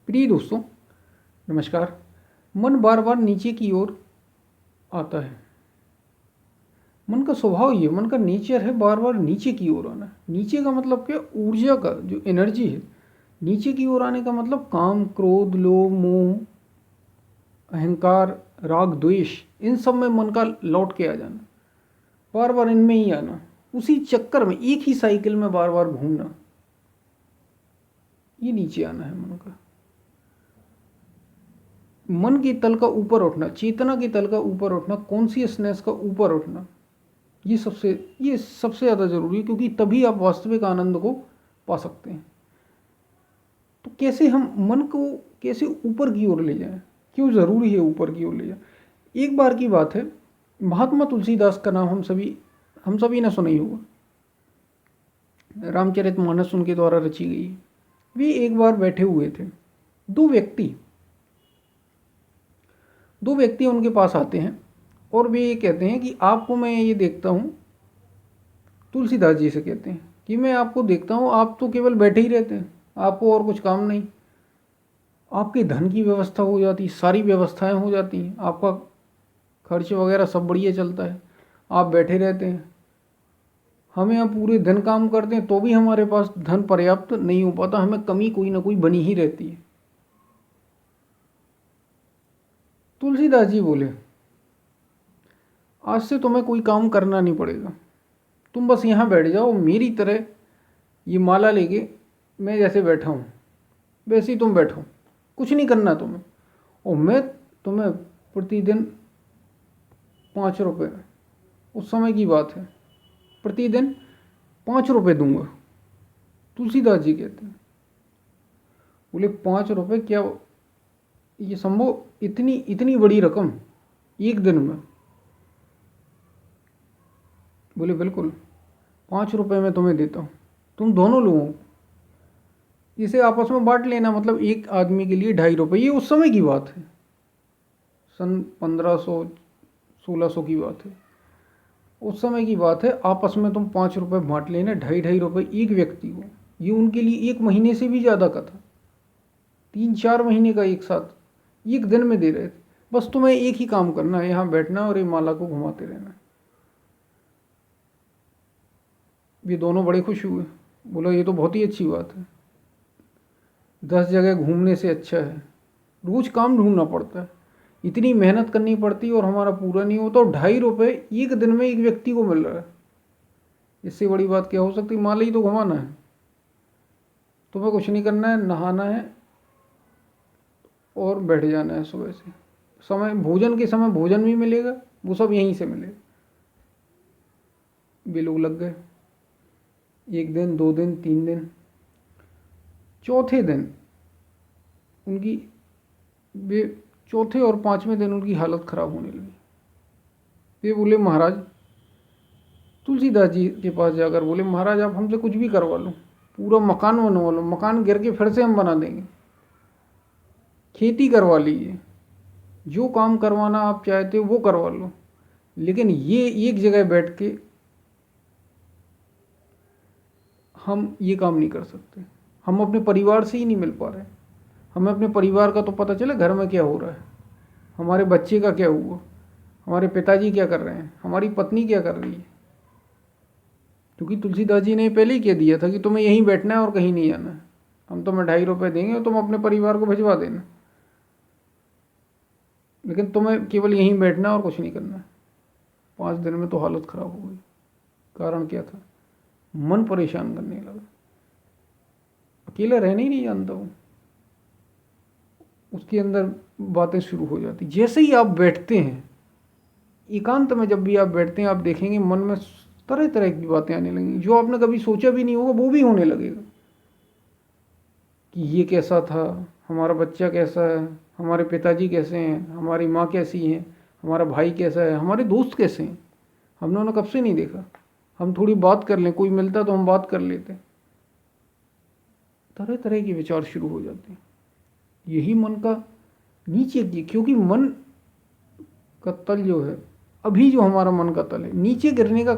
प्रिय दोस्तों, नमस्कार। मन बार बार नीचे की ओर आता है। मन का स्वभाव ये, मन का नेचर है बार बार नीचे की ओर आना। नीचे का मतलब क्या? ऊर्जा का जो एनर्जी है, नीचे की ओर आने का मतलब काम, क्रोध, लोभ, मोह, अहंकार, राग, द्वेष, इन सब में मन का लौट के आ जाना, बार बार इनमें ही आना, उसी चक्कर में एक ही साइकिल में बार बार घूमना, ये नीचे आना है मन का। मन के तल का ऊपर उठना, चेतना के तल का ऊपर उठना, कॉन्शियसनेस का ऊपर उठना, ये सबसे ज़्यादा ज़रूरी है, क्योंकि तभी आप वास्तविक आनंद को पा सकते हैं। तो कैसे हम मन को कैसे ऊपर की ओर ले जाएं? क्यों ज़रूरी है ऊपर की ओर ले जाए? एक बार की बात है, महात्मा तुलसीदास का नाम हम सभी ने सुना ही होगा। रामचरितमानस उनके द्वारा रची गई। वे एक बार बैठे हुए थे। दो व्यक्ति उनके पास आते हैं और वे ये कहते हैं कि आपको मैं ये देखता हूँ, तुलसीदास जी से कहते हैं कि मैं आपको देखता हूँ, आप तो केवल बैठे ही रहते हैं, आपको और कुछ काम नहीं। आपके धन की व्यवस्था हो जाती, सारी व्यवस्थाएं हो जाती हैं, आपका खर्च वगैरह सब बढ़िया चलता है, आप बैठे रहते हैं। हमें यहाँ पूरे दिन काम करते हैं तो भी हमारे पास धन पर्याप्त नहीं हो पाता, हमें कमी कोई ना कोई बनी ही रहती है। तुलसीदास जी बोले, आज से तुम्हें कोई काम करना नहीं पड़ेगा, तुम बस यहाँ बैठ जाओ, मेरी तरह ये माला लेके मैं जैसे बैठा हूँ वैसे ही तुम बैठो, कुछ नहीं करना तुम्हें, और मैं तुम्हें प्रतिदिन 5 रुपये, उस समय की बात है, प्रतिदिन 5 रुपये दूंगा। तुलसीदास जी कहते हैं, बोले 5 रुपये क्या ये संभव? इतनी बड़ी रकम एक दिन में? बोले बिल्कुल, 5 रुपये मैं तुम्हें देता हूँ, तुम दोनों लोगों को इसे आपस में बांट लेना, मतलब एक आदमी के लिए 2.5 रुपये। ये उस समय की बात है, सन 1500-1600 की बात है, उस समय की बात है। आपस में तुम 5 रुपये बांट लेना, 2.5 रुपये एक व्यक्ति को। ये उनके लिए 1 महीने से भी ज़्यादा का था, 3-4 महीने का एक साथ एक दिन में दे रहे थे। बस तुम्हें एक ही काम करना है, यहाँ बैठना और ये माला को घुमाते रहना। ये दोनों बड़े खुश हुए, बोला ये तो बहुत ही अच्छी बात है, 10 जगह घूमने से अच्छा है। रोज काम ढूंढना पड़ता है, इतनी मेहनत करनी पड़ती और हमारा पूरा नहीं होता, और 2.5 रुपये एक दिन में एक व्यक्ति को मिल रहा है। इससे बड़ी बात क्या हो सकती? माला ही तो घुमाना है, तुम्हें कुछ नहीं करना है, नहाना है और बैठ जाना है। सुबह से समय, भोजन के समय भोजन भी मिलेगा, वो सब यहीं से मिलेगा। वे लोग लग गए, 1 दिन, 2 दिन, 3 दिन, चौथे दिन उनकी वे चौथे और 5वें दिन उनकी हालत खराब होने लगी। वे बोले महाराज, तुलसीदास जी के पास जाकर बोले, महाराज आप हमसे कुछ भी करवा लो, पूरा मकान बनवा लो, मकान गिर के फिर से हम बना देंगे, खेती करवा लीजिए, जो काम करवाना आप चाहते हो वो करवा लो, लेकिन ये एक जगह बैठ के हम ये काम नहीं कर सकते। हम अपने परिवार से ही नहीं मिल पा रहे, हमें अपने परिवार का तो पता चले घर में क्या हो रहा है, हमारे बच्चे का क्या हुआ, हमारे पिताजी क्या कर रहे हैं, हमारी पत्नी क्या कर रही है। क्योंकि तुलसीदास जी ने पहले ही कह दिया था कि तुम्हें यहीं बैठना है और कहीं नहीं जाना है, हम तुम्हें 2.5 रुपये देंगे और तुम अपने परिवार को भिजवा देना, लेकिन तुम्हें केवल यहीं बैठना और कुछ नहीं करना है। 5 दिन में तो हालत खराब हो गई। कारण क्या था? मन परेशान करने लगा, अकेला रहना ही नहीं जानता वो, उसके अंदर बातें शुरू हो जाती। जैसे ही आप बैठते हैं एकांत में, जब भी आप बैठते हैं, आप देखेंगे मन में तरह तरह की बातें आने लगेंगी, जो आपने कभी सोचा भी नहीं होगा वो भी होने लगेगा कि ये कैसा था, हमारा बच्चा कैसा है, हमारे पिताजी कैसे हैं, हमारी माँ कैसी है, हमारा भाई कैसा है, हमारे दोस्त कैसे हैं, हमने उन्हें कब से नहीं देखा, हम थोड़ी बात कर लें, कोई मिलता तो हम बात कर लेते। तरह तरह के विचार शुरू हो जाते हैं। यही मन का नीचे की, क्योंकि मन का तल जो है, अभी जो हमारा मन का तल है, नीचे गिरने के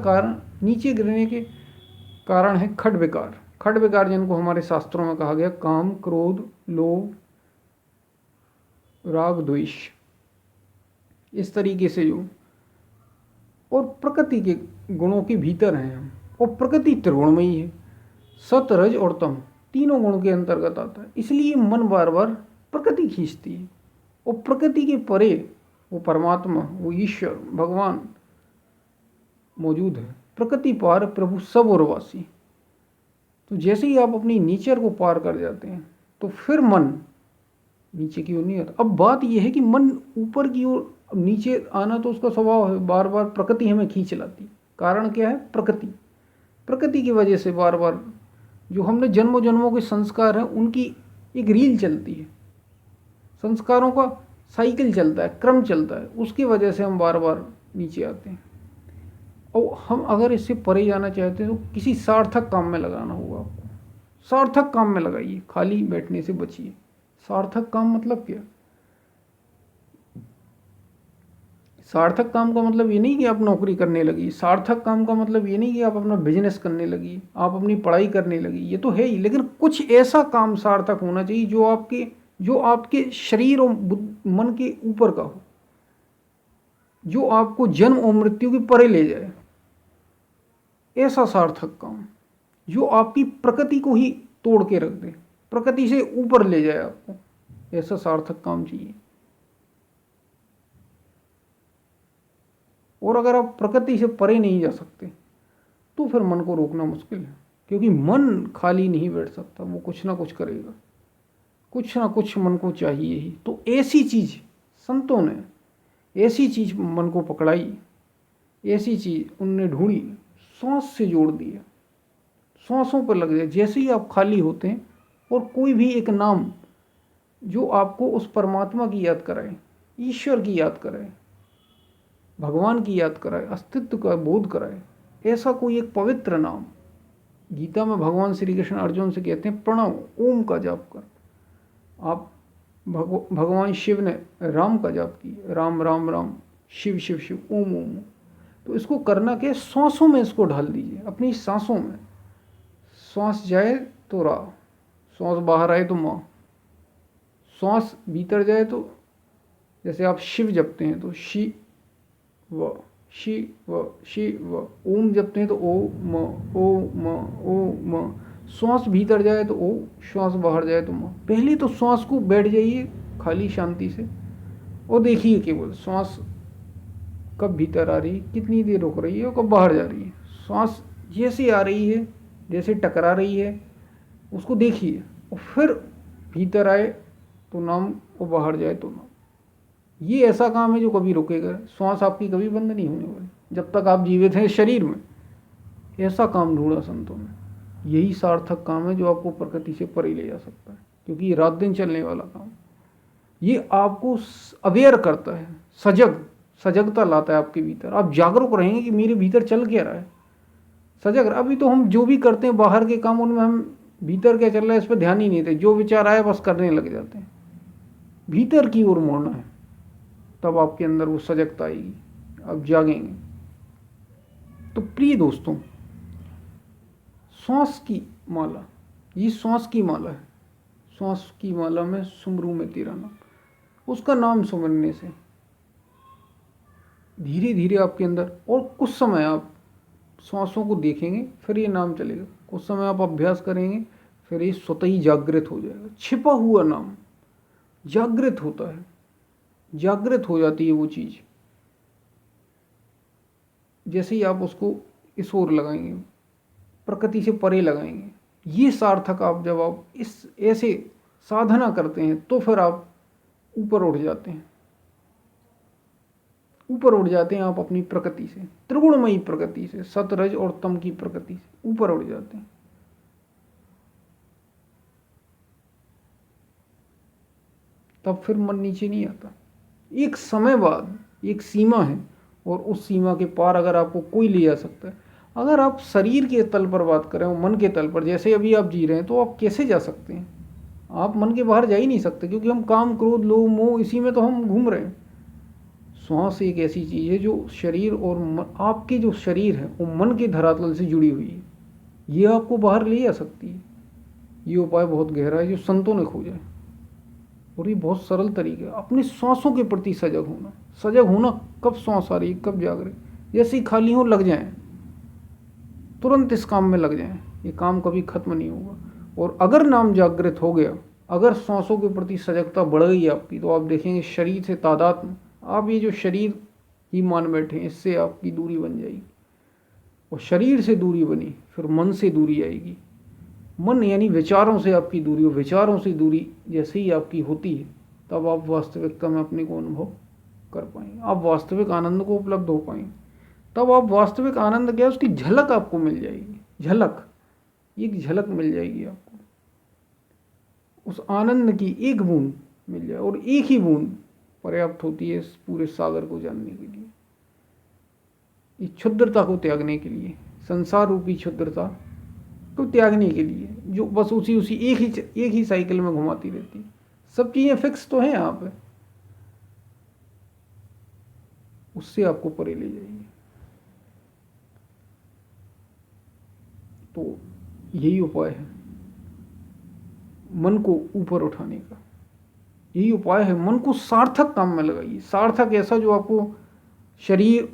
कारण है खड विकार। खड विकार जिनको हमारे शास्त्रों में कहा गया, काम, क्रोध, लोभ, राग द्वेष, इस तरीके से जो, और प्रकृति के गुणों के भीतर हैं हम, और प्रकृति त्रिगुणमयी है, सत रज और तम तीनों गुण के अंतर्गत आता है। इसलिए मन बार बार प्रकृति खींचती है, और प्रकृति के परे वो परमात्मा, वो ईश्वर भगवान मौजूद है। प्रकृति पार प्रभु सब और वासी। तो जैसे ही आप अपनी नेचर को पार कर जाते हैं तो फिर मन नीचे की ओर नहीं आता। अब बात यह है कि मन ऊपर की ओर नीचे आना तो उसका स्वभाव है, बार बार प्रकृति हमें खींच लाती। कारण क्या है? प्रकृति। प्रकृति की वजह से बार बार जो हमने जन्मों जन्मों के संस्कार हैं उनकी एक रील चलती है, संस्कारों का साइकिल चलता है, क्रम चलता है, उसकी वजह से हम बार बार नीचे आते हैं। और हम अगर इससे परे जाना चाहते हैं तो किसी सार्थक काम में लगाना होगा आपको। सार्थक काम में लगाइए, खाली बैठने से बचिए। सार्थक काम मतलब क्या? सार्थक काम का मतलब ये नहीं कि आप नौकरी करने लगी, सार्थक काम का मतलब ये नहीं कि आप अपना बिजनेस करने लगी, आप अपनी पढ़ाई करने लगी, ये तो है ही, लेकिन कुछ ऐसा काम सार्थक होना चाहिए जो आपके शरीर और मन के ऊपर का हो, जो आपको जन्म और मृत्यु के परे ले जाए। ऐसा सार्थक काम जो आपकी प्रकृति को ही तोड़ के रख दे, प्रकृति से ऊपर ले जाए आपको, ऐसा सार्थक काम चाहिए। और अगर आप प्रकृति से परे नहीं जा सकते तो फिर मन को रोकना मुश्किल है, क्योंकि मन खाली नहीं बैठ सकता, वो कुछ ना कुछ करेगा, कुछ ना कुछ मन को चाहिए ही। तो ऐसी चीज़ संतों ने, ऐसी चीज़ मन को पकड़ाई, ऐसी चीज़ उनने ढूंढी, सांस से जोड़ दिया, सांसों पर लग जाए। जैसे ही आप खाली होते हैं और कोई भी एक नाम जो आपको उस परमात्मा की याद कराए, ईश्वर की याद कराए, भगवान की याद कराए, अस्तित्व का बोध कराए, ऐसा कोई एक पवित्र नाम। गीता में भगवान श्री कृष्ण अर्जुन से कहते हैं प्रणव, ओम का जाप कर। आप भगवान शिव ने राम का जाप किया, राम राम राम, शिव शिव शिव, ओम ओम। तो इसको करना के सांसों में इसको ढाल दीजिए, अपनी सांसों में। सांस जाए तो रा, सांस बाहर आए तो माँ, सांस भीतर जाए तो जैसे आप शिव जपते हैं तो शी व, शी व, शी व। ओम जपते हैं तो ओ म, ओ म, ओ म। श्वास भीतर जाए तो ओ, श्वास बाहर जाए तो म। पहले तो श्वास को बैठ जाइए खाली शांति से और देखिए केवल श्वास कब भीतर आ रही है, कितनी देर रुक रही है और कब बाहर जा रही है। श्वास जैसे आ रही है, जैसे टकरा रही है, उसको देखिए, और फिर भीतर आए तो नाम और बाहर जाए तो नाम। ये ऐसा काम है जो कभी रुकेगा। श्वास आपकी कभी बंद नहीं होने वाली जब तक आप जीवित हैं शरीर में। ऐसा काम ढूंढा संतों ने। यही सार्थक काम है जो आपको प्रकृति से परे ले जा सकता है, क्योंकि ये रात दिन चलने वाला काम। ये आपको अवेयर करता है, सजगता लाता है आपके भीतर। आप जागरूक रहेंगे कि मेरे भीतर चल क्या रहा है, सजग। अभी तो हम जो भी करते हैं बाहर के काम, उनमें हम भीतर क्या चल रहा है इस पर ध्यान ही नहीं देते। जो विचार आए बस करने लग जाते हैं। भीतर की ओर मोड़ना है, तब आपके अंदर वो सजगता आएगी, आप जागेंगे। तो प्रिय दोस्तों, श्वास की माला, ये श्वास की माला है। श्वास की माला में सुमरू में तेरा नाम, उसका नाम सुमरने से धीरे धीरे आपके अंदर, और कुछ समय आप श्वासों को देखेंगे फिर ये नाम चलेगा। कुछ समय आप अभ्यास करेंगे फिर ये स्वतः ही जागृत हो जाएगा। छिपा हुआ नाम जागृत होता है, जागृत हो जाती है वो चीज़। जैसे ही आप उसको इस ओर लगाएंगे, प्रकृति से परे लगाएंगे, ये सार्थक आप जब आप इस ऐसे साधना करते हैं तो फिर आप ऊपर उठ जाते हैं। ऊपर उठ जाते हैं आप अपनी प्रकृति से, त्रिगुणमयी प्रकृति से, सत रज और तम की प्रकृति से ऊपर उठ जाते हैं। तब फिर मन नीचे नहीं आता। एक समय बाद एक सीमा है, और उस सीमा के पार अगर आपको कोई ले जा सकता है। अगर आप शरीर के तल पर बात करें और मन के तल पर, जैसे अभी आप जी रहे हैं, तो आप कैसे जा सकते हैं? आप मन के बाहर जा ही नहीं सकते, क्योंकि हम काम, क्रोध, लोभ, मोह, इसी में तो हम घूम रहे हैं। श्वास एक ऐसी चीज़ है जो शरीर और आपके जो शरीर है वो मन के धरातल से जुड़ी हुई है। ये आपको बाहर ले जा सकती है। ये उपाय बहुत गहरा है जो संतों ने खोजा है। और ये बहुत सरल तरीका है। अपनी सांसों के प्रति सजग होना। सजग होना, कब सांस आ रही है, कब जाग रही, जैसे ही खाली हो लग जाएं, तुरंत इस काम में लग जाएं, ये काम कभी खत्म नहीं होगा। और अगर नाम जागृत हो गया, अगर सांसों के प्रति सजगता बढ़ गई आपकी, तो आप देखेंगे शरीर से तादाद में आप ये जो शरीर ही मान बैठे हैं, इससे आपकी दूरी बन जाएगी। और शरीर से दूरी बनी, फिर मन से दूरी आएगी। मन यानी विचारों से आपकी दूरी, और विचारों से दूरी जैसे ही आपकी होती है, तब आप वास्तविकता में अपने को अनुभव कर पाएंगे, आप वास्तविक आनंद को उपलब्ध हो पाएंगे। तब आप वास्तविक आनंद क्या है, उसकी झलक आपको मिल जाएगी। झलक, एक झलक मिल जाएगी आपको, उस आनंद की एक बूंद मिल जाए। और एक ही बूंद पर्याप्त होती है इस पूरे सागर को जानने के लिए, इस क्षुद्रता को त्यागने के लिए, संसार रूपी क्षुद्रता को त्यागने के लिए, जो बस उसी एक ही साइकिल में घुमाती रहती। सब चीज़ें फिक्स तो हैं यहाँ पे, उससे आपको परे ले जाइए। तो यही उपाय है मन को ऊपर उठाने का, यही उपाय है। मन को सार्थक काम में लगाइए। सार्थक ऐसा जो आपको शरीर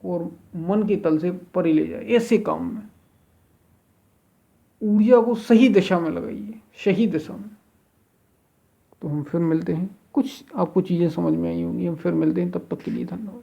और मन के तल से परे ले जाए, ऐसे काम में ऊर्जा को सही दिशा में लगाइए, सही दिशा में। तो हम फिर मिलते हैं, कुछ आपको चीज़ें समझ में आई होंगी। हम फिर मिलते हैं, तब तक के लिए धन्यवाद।